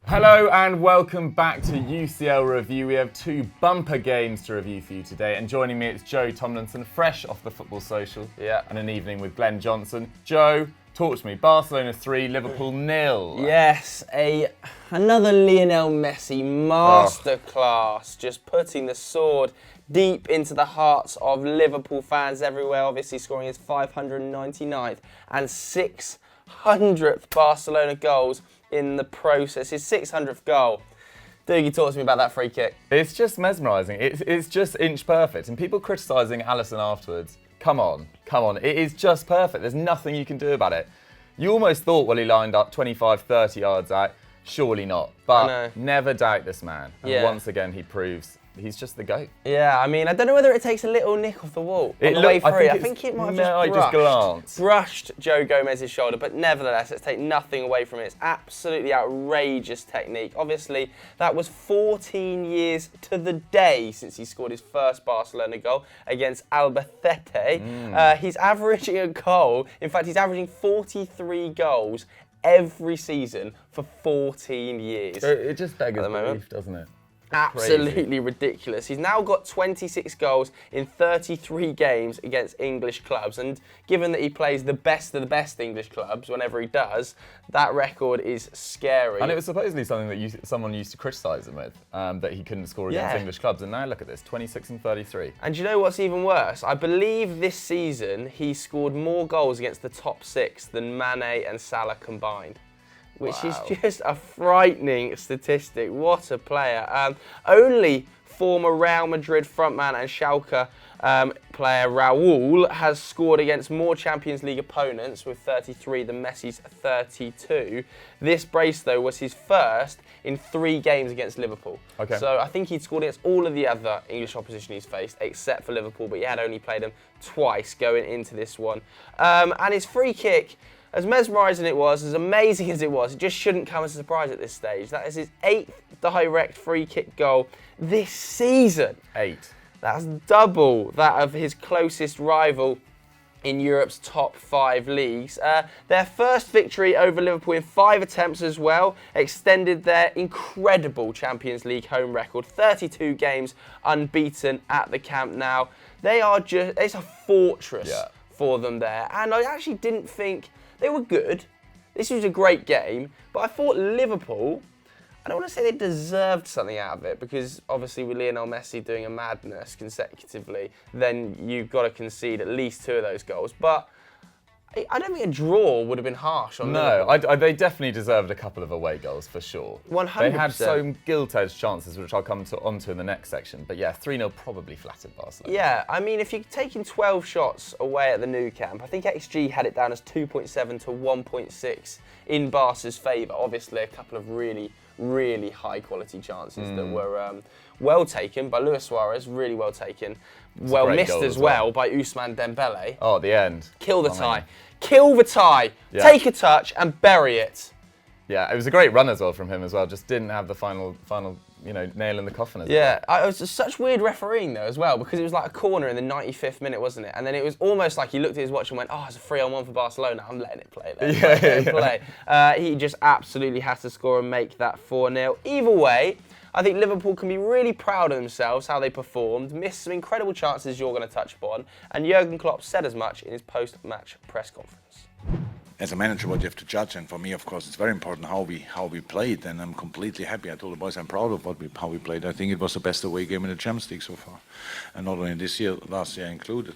Hello and welcome back to UCL Review. We have two bumper games to review for you today, and joining me it's Joe Tomlinson, fresh off the Football Social, and an evening with Glenn Johnson. Joe, talk to me. Barcelona 3, Liverpool 0. Yes, another Lionel Messi masterclass, just putting the sword deep into the hearts of Liverpool fans everywhere. Obviously scoring his 599th and 600th Barcelona goals in the process. His 600th goal. Dougie, talk to me about that free kick. It's just mesmerising. It's just inch perfect. And people criticising Alisson afterwards, come on. It is just perfect. There's nothing you can do about it. You almost thought, well, he lined up 25, 30 yards out. Surely not. But never doubt this man. And once again, he proves he's just the GOAT. Yeah, I mean, I don't know whether it takes a little nick off the wall on the way through. I think it might have brushed Joe Gomez's shoulder, but nevertheless, let's take nothing away from it. It's absolutely outrageous technique. Obviously, that was 14 years to the day since he scored his first Barcelona goal against Albacete. He's averaging a goal. In fact, he's averaging 43 goals every season for 14 years. It just beggars belief, doesn't it? Absolutely ridiculous. He's now got 26 goals in 33 games against English clubs, and given that he plays the best of the best English clubs whenever he does, that record is scary. And it was supposedly something that someone used to criticise him with, that he couldn't score against English clubs, and now look at this, 26 and 33. And do you know what's even worse? I believe this season he scored more goals against the top six than Mane and Salah combined, which is just a frightening statistic. What a player. Only former Real Madrid frontman and Schalke player Raul has scored against more Champions League opponents with 33 than Messi's 32. This brace, though, was his first in 3 games against Liverpool. Okay. So I think he'd scored against all of the other English opposition he's faced, except for Liverpool, but he had only played them twice going into this one. And his free kick, as mesmerising it was, as amazing as it was, it just shouldn't come as a surprise at this stage. That is his 8th direct free kick goal this season. 8. That's double that of his closest rival in Europe's top 5 leagues. Their first victory over Liverpool in 5 attempts as well extended their incredible Champions League home record. 32 games unbeaten at the Camp Nou. It's a fortress for them there. And I actually didn't think they were good. This was a great game, but I thought Liverpool, I don't want to say they deserved something out of it, because obviously with Lionel Messi doing a madness consecutively, then you've got to concede at least 2 of those goals. But I don't think a draw would have been harsh on Liverpool. No, they definitely deserved a couple of away goals for sure. 100%. They had some gilt-edged chances, which I'll come onto in the next section. But yeah, 3-0 probably flattered Barcelona. Yeah, I mean, if you're taking 12 shots away at the Nou Camp, I think XG had it down as 2.7 to 1.6 in Barca's favour. Obviously, a couple of really high-quality chances that were well taken by Luis Suarez, really well taken. Well missed as well by Ousmane Dembele. Oh, at the end. Kill the tie. Kill the tie. Yeah. Take a touch and bury it. Yeah, it was a great run as well from him as well. Just didn't have the final nail in the coffin as well. Yeah, it was just such weird refereeing though as well, because it was like a corner in the 95th minute, wasn't it? And then it was almost like he looked at his watch and went, "Oh, it's a 3-on-1 for Barcelona. I'm letting it play there." He just absolutely has to score and make that 4-0. Either way, I think Liverpool can be really proud of themselves, how they performed, missed some incredible chances you're going to touch upon, and Jurgen Klopp said as much in his post-match press conference. As a manager, what you have to judge, and for me, of course, it's very important how we played, and I'm completely happy. I told the boys I'm proud of how we played. I think it was the best away game in the Champions League so far, and not only this year, last year included.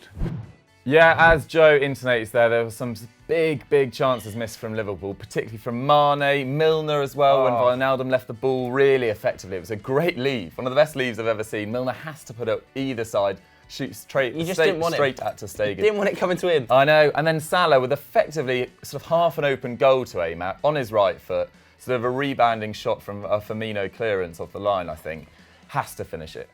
Yeah, as Joe intonates there were some big chances missed from Liverpool, particularly from Mane, Milner as well, when Wijnaldum left the ball really effectively. It was a great leave, one of the best leaves I've ever seen. Milner has to put it either side, shoot straight at Ter Stegen. Didn't want it coming to him. I know, and then Salah with effectively sort of half an open goal to aim at, on his right foot, sort of a rebounding shot from a Firmino clearance off the line, I think. Has to finish it.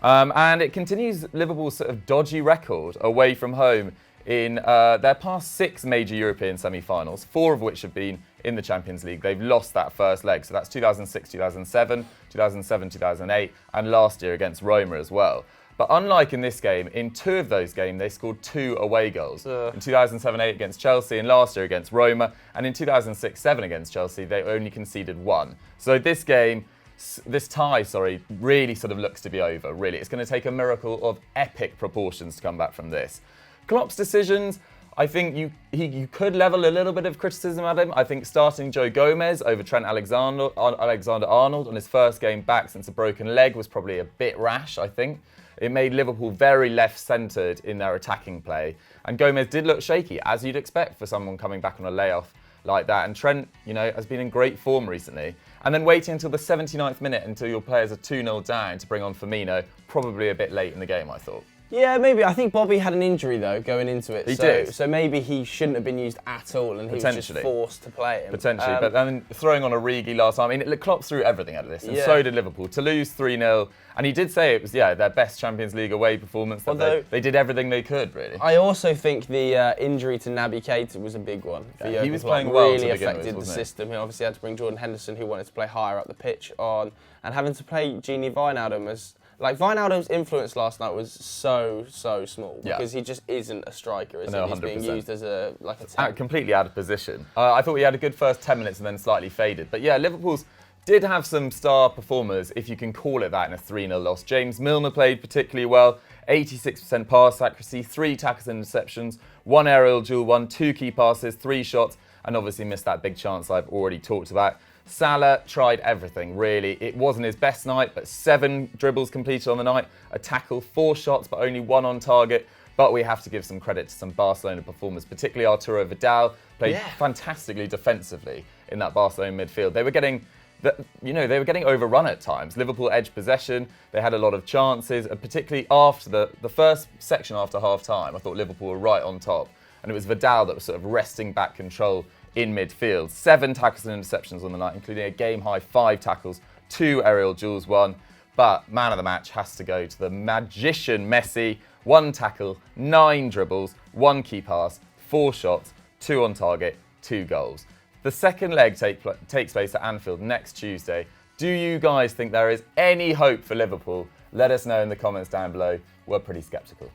And it continues Liverpool's sort of dodgy record away from home in their past 6 major European semi-finals, 4 of which have been in the Champions League. They've lost that first leg, so that's 2006, 2007, 2007, 2008, and last year against Roma as well. But unlike in this game, in 2 of those games, they scored 2 away goals. In 2007-08 against Chelsea, and last year against Roma, and in 2006-07 against Chelsea, they only conceded 1. So this tie, really sort of looks to be over, really. It's going to take a miracle of epic proportions to come back from this. Klopp's decisions, I think you could level a little bit of criticism at him. I think starting Joe Gomez over Trent Alexander-Arnold on his first game back since a broken leg was probably a bit rash, I think. It made Liverpool very left-centred in their attacking play. And Gomez did look shaky, as you'd expect for someone coming back on a layoff like that. And Trent, has been in great form recently. And then waiting until the 79th minute until your players are 2-0 down to bring on Firmino, probably a bit late in the game, I thought. Yeah, maybe. I think Bobby had an injury, though, going into it. He did. So maybe he shouldn't have been used at all, and he was just forced to play him. Potentially, but then throwing on Origi last time, Klopp threw everything out of this, and so did Liverpool. To lose 3-0, and he did say it was, their best Champions League away performance. Although they did everything they could, really. I also think the injury to Naby Keita was a big one. He was playing well really to begin affected with, the system. He obviously had to bring Jordan Henderson, who wanted to play higher up the pitch, on, and having to play Gini Wijnaldum as... Wijnaldum's influence last night was so small because he just isn't a striker, is he? He's being used as a tank. Completely out of position. I thought we had a good first 10 minutes and then slightly faded. But Liverpool's did have some star performers, if you can call it that, in a 3-0 loss. James Milner played particularly well, 86% pass accuracy, 3 tackles and interceptions, 1 aerial duel, 2 key passes, 3 shots, and obviously missed that big chance I've already talked about. Salah tried everything, really. It wasn't his best night, but 7 dribbles completed on the night, a tackle, 4 shots, but only 1 on target. But we have to give some credit to some Barcelona performers, particularly Arturo Vidal, played fantastically defensively in that Barcelona midfield. They were getting overrun at times. Liverpool edged possession. They had a lot of chances, and particularly after the first section after half-time, I thought Liverpool were right on top. And it was Vidal that was sort of wresting back control in midfield. 7 tackles and interceptions on the night, including a game-high 5 tackles, 2 aerial duels, 1. But man of the match has to go to the magician Messi. 1 tackle, 9 dribbles, 1 key pass, 4 shots, 2 on target, 2 goals. The second leg takes place at Anfield next Tuesday. Do you guys think there is any hope for Liverpool? Let us know in the comments down below. We're pretty sceptical.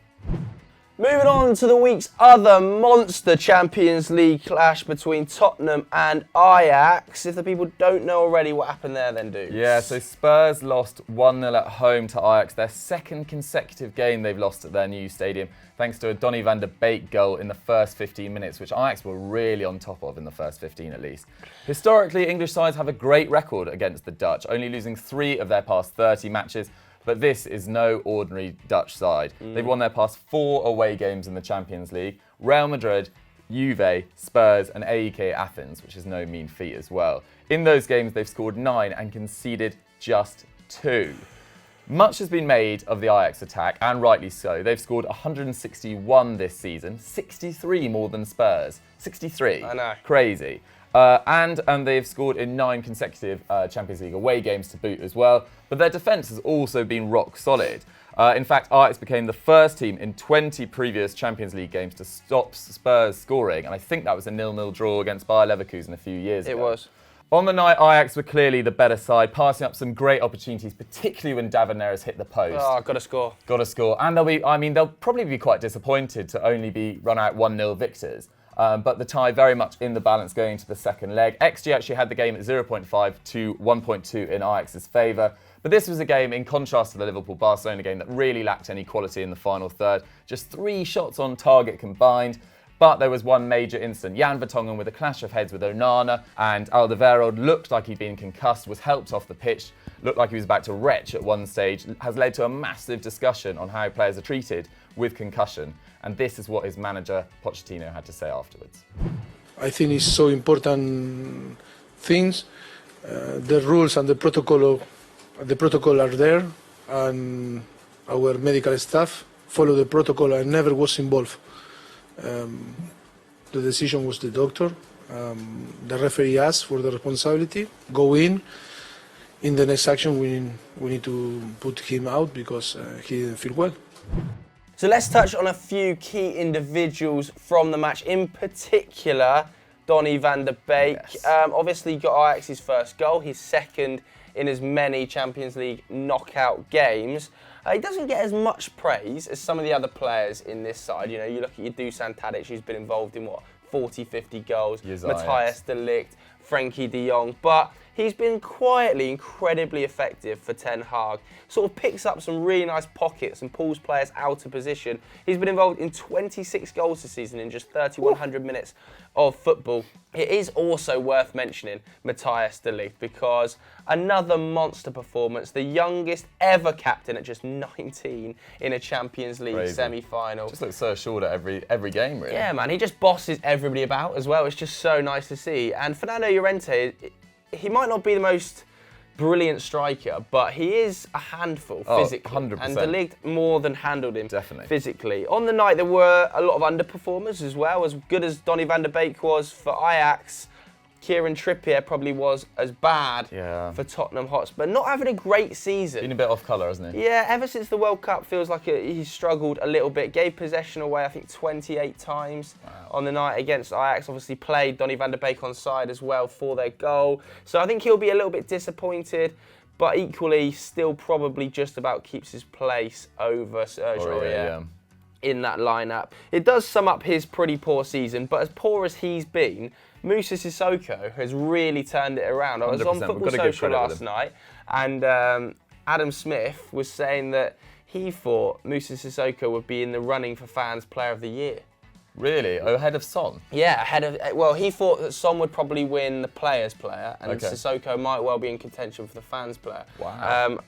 Moving on to the week's other monster Champions League clash between Tottenham and Ajax. If the people don't know already what happened there, then do. Yeah, so Spurs lost 1-0 at home to Ajax, their second consecutive game they've lost at their new stadium, thanks to a Donny van de Beek goal in the first 15 minutes, which Ajax were really on top of in the first 15 at least. Historically, English sides have a great record against the Dutch, only losing 3 of their past 30 matches. But this is no ordinary Dutch side. They've won their past 4 away games in the Champions League. Real Madrid, Juve, Spurs and AEK Athens, which is no mean feat as well. In those games, they've scored 9 and conceded just 2. Much has been made of the Ajax attack, and rightly so. They've scored 161 this season, 63 more than Spurs. 63. I know. Crazy. And they've scored in 9 consecutive Champions League away games to boot as well. But their defence has also been rock solid. In fact, Ajax became the first team in 20 previous Champions League games to stop Spurs scoring. And I think that was a 0-0 draw against Bayer Leverkusen a few years ago. It was. On the night, Ajax were clearly the better side, passing up some great opportunities, particularly when David Neres hit the post. Oh, got to score. Got to score. And they'll probably be quite disappointed to only be run out 1-0 victors. But the tie very much in the balance going to the second leg. XG actually had the game at 0.5 to 1.2 in Ajax's favour. But this was a game, in contrast to the Liverpool-Barcelona game, that really lacked any quality in the final third. Just 3 shots on target combined. But there was one major incident. Jan Vertonghen with a clash of heads with Onana, and Alderweireld looked like he'd been concussed, was helped off the pitch, looked like he was about to retch at one stage, has led to a massive discussion on how players are treated with concussion. And this is what his manager, Pochettino, had to say afterwards. I think it's so important things. The rules and the protocol are there, and our medical staff follow the protocol. I never was involved. The decision was the doctor. The referee asked for the responsibility. Go in. In the next action, we need to put him out because he didn't feel well. So let's touch on a few key individuals from the match. In particular, Donny van der Beek. Yes. Obviously got Ajax's first goal, his second in as many Champions League knockout games. He doesn't get as much praise as some of the other players in this side. You know, you look at your Dusan Tadic, who's been involved in 40, 50 goals. Matthias de Ligt, Frenkie de Jong. But he's been quietly incredibly effective for Ten Hag. Sort of picks up some really nice pockets and pulls players out of position. He's been involved in 26 goals this season in just 3,100 minutes of football. It is also worth mentioning Matthias de Ligt because another monster performance, the youngest ever captain at just 19 in a Champions League semi-final. Just looks so assured at every game, really. Yeah, man, he just bosses everybody about as well. It's just so nice to see. And Fernando Llorente, he might not be the most brilliant striker, but he is a handful physically. 100%. And de Ligt more than handled him physically. On the night, there were a lot of underperformers as well. As good as Donny van der Beek was for Ajax, Kieran Trippier probably was as bad for Tottenham Hotspur. Not having a great season. Been a bit off colour, hasn't he? Yeah, ever since the World Cup, feels like he's struggled a little bit. Gave possession away, I think, 28 times on the night against Ajax. Obviously played Donny van der Beek on side as well for their goal. So I think he'll be a little bit disappointed, but equally still probably just about keeps his place over Serge Aurier in that lineup. It does sum up his pretty poor season, but as poor as he's been, Moussa Sissoko has really turned it around. I was on Football Social last night, and Adam Smith was saying that he thought Moussa Sissoko would be in the running for Fans Player of the Year. Really? Ahead of Son? Yeah, ahead of... Well, he thought that Son would probably win the Players Player, and Sissoko might well be in contention for the Fans Player. Wow.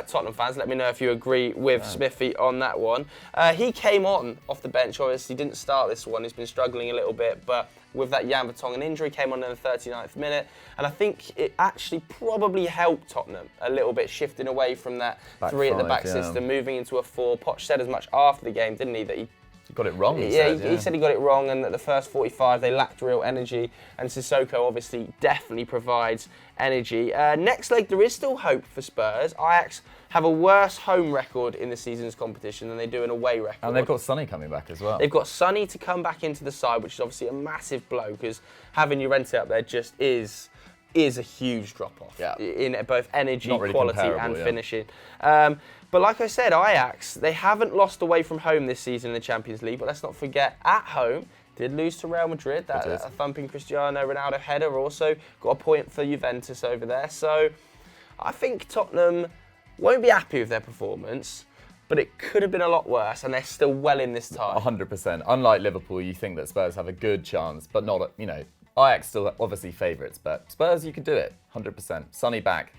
Tottenham fans, let me know if you agree with Smithy on that one. He came on off the bench, obviously didn't start this one, he's been struggling a little bit, but with that Jan Vertonghen injury, came on in the 39th minute, and I think it actually probably helped Tottenham a little bit, shifting away from that three at the back system, moving into a four. Poch said as much after the game, didn't he, that he got it wrong. He said he got it wrong, and that the first 45 they lacked real energy, and Sissoko obviously definitely provides energy. Next leg, there is still hope for Spurs. Ajax have a worse home record in the season's competition than they do an away record. And they've got Sonny coming back as well. They've got Sonny to come back into the side, which is obviously a massive blow, because having Llorente up there just is a huge drop-off in both energy, really quality and finishing. But like I said, Ajax, they haven't lost away from home this season in the Champions League, but let's not forget, at home, did lose to Real Madrid. A thumping Cristiano Ronaldo header also got a point for Juventus over there. So I think Tottenham won't be happy with their performance, but it could have been a lot worse, and they're still well in this tie. 100%. Unlike Liverpool, you think that Spurs have a good chance, but not, Ajax still obviously favourites, but Spurs, you could do it, 100%. Sonny back.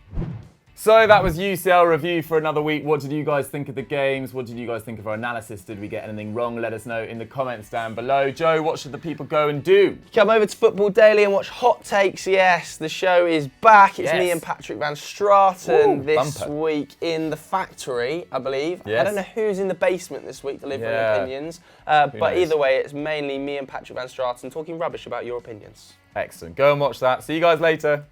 So that was UCL review for another week. What did you guys think of the games? What did you guys think of our analysis? Did we get anything wrong? Let us know in the comments down below. Joe, what should the people go and do? Come over to Football Daily and watch Hot Takes. Yes, the show is back. It's me and Patrick Van Straten this week in the factory, I believe. Yes. I don't know who's in the basement this week delivering opinions, but either way, it's mainly me and Patrick Van Straten talking rubbish about your opinions. Excellent. Go and watch that. See you guys later.